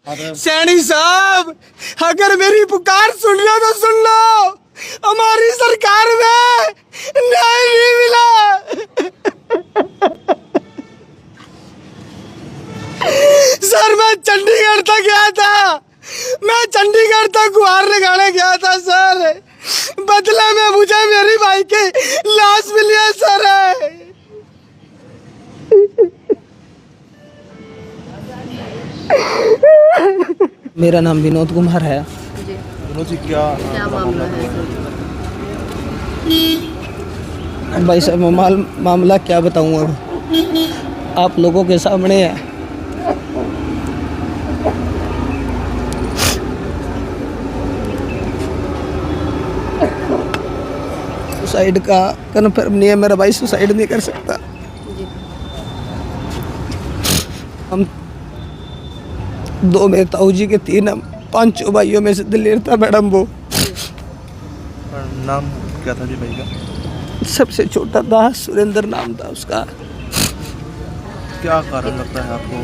सैनी साहब, अगर मेरी पुकार सुन लो तो सुन लो, हमारी सरकार में न्याय नहीं मिला। सर मैं चंडीगढ़ तक गया था, मैं चंडीगढ़ तक गुहार लगाने गया था सर, बदले में मुझे मेरी भाई की लाश मिली है सर। मेरा नाम विनोद कुमार है। विनोद जी, क्या मामला है? भाई साहब मामला क्या बताऊँ, अब आप लोगों के सामने है। सुसाइड का कन्फर्म नहीं है, मेरा भाई सुसाइड नहीं कर सकता। हम दो मेरे ताऊ जी के 3 हम 5 भाइयों में से दिलेर था मैडम। वो नाम क्या था जी भाई का? सबसे छोटा था, सुरेंद्र नाम था उसका। क्या कारण लगता है आपको?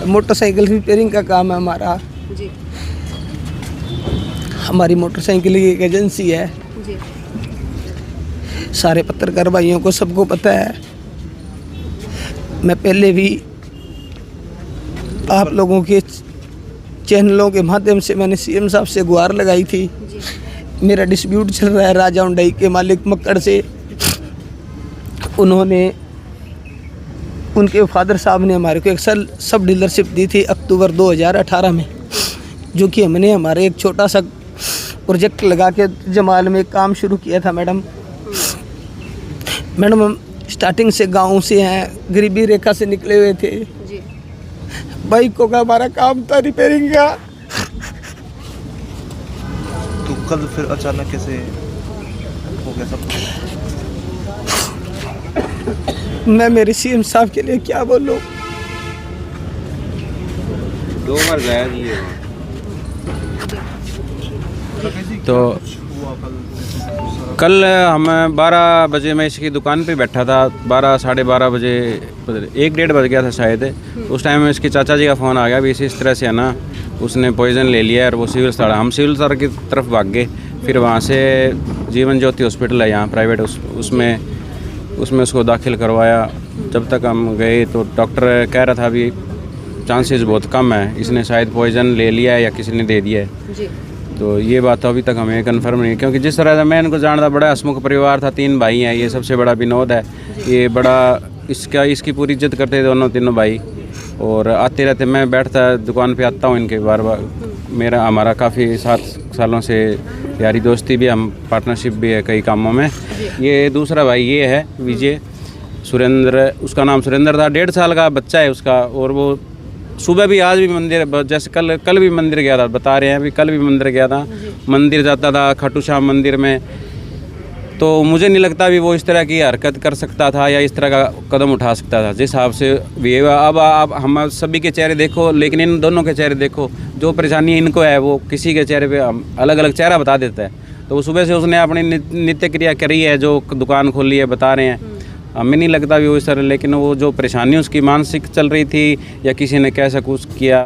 मोटरसाइकिल रिपेयरिंग का काम है हमारा जी। हमारी मोटरसाइकिल की एक एजेंसी है जी। सारे पत्रकार भाइयों को सबको पता है। मैं पहले भी आप लोगों के चैनलों के माध्यम से मैंने सीएम साहब से गुहार लगाई थी जी। मेरा डिस्प्यूट चल रहा है राजा हुंडई के मालिक मक्कड़ से। उनके फादर साहब ने हमारे को एक सब डीलरशिप दी थी अक्टूबर 2018 में, जो कि हमने हमारे एक छोटा सा प्रोजेक्ट लगा के जमाल में काम शुरू किया था। मैडम हम स्टार्टिंग से गांव से हैं, गरीबी रेखा से निकले हुए थे जी। बाइकों का हमारा काम था रिपेयरिंग का। तो कल फिर अचानक कैसे हो गया सब? मैं मेरे सीएम साहब के लिए क्या बोलूं? 2 बार गया जी ये। तो कल हम 12 बजे मैं इसकी दुकान पे बैठा था, 12 साढ़े 12 बजे 1-1:30 बज गया था शायद। उस टाइम में इसके चाचा जी का फ़ोन आ गया भी इस तरह से है ना, उसने पॉइज़न ले लिया और वो सिविल अस्पताल, हम सिविल अस्पताल की तरफ भाग गए। फिर वहाँ से जीवन ज्योति हॉस्पिटल है यहाँ प्राइवेट, उसमें उसको दाखिल करवाया। जब तक हम गए तो डॉक्टर कह रहा था अभी चांसेस बहुत कम है, इसने शायद पॉइज़न ले लिया है या किसी ने दे दिया है जी। तो ये बात तो अभी तक हमें कन्फर्म नहीं, क्योंकि जिस तरह से मैं इनको जानता, बड़ा हसमुख परिवार था, 3 भाई हैं, ये सबसे बड़ा विनोद है, ये बड़ा इसकी पूरी इज्जत करते दोनों तीनों भाई। और आते रहते, मैं बैठता दुकान पे आता हूँ इनके बार हमारा काफ़ी 7 सालों से यारी दोस्ती भी, हम पार्टनरशिप भी है कई कामों में। ये दूसरा भाई ये है विजय सुरेंद्र, उसका नाम सुरेंद्र था, 1.5 साल का बच्चा है उसका। और वो सुबह भी आज भी मंदिर, जैसे कल भी मंदिर गया था, बता रहे हैं अभी कल भी मंदिर गया था, मंदिर जाता था खाटू श्याम मंदिर में। तो मुझे नहीं लगता भी वो इस तरह की हरकत कर सकता था या इस तरह का कदम उठा सकता था जिस हिसाब से भी। अब हम सभी के चेहरे देखो, लेकिन इन दोनों के चेहरे देखो, जो परेशानी इनको है वो किसी के चेहरे पे अलग अलग चेहरा बता देता है। तो वो सुबह से उसने अपनी नित्य क्रिया करी है, जो दुकान खोली है, बता रहे हैं। हमें नहीं लगता भी वो इस तरह, लेकिन वो जो परेशानी उसकी मानसिक चल रही थी या किसी ने कैसा कुछ किया।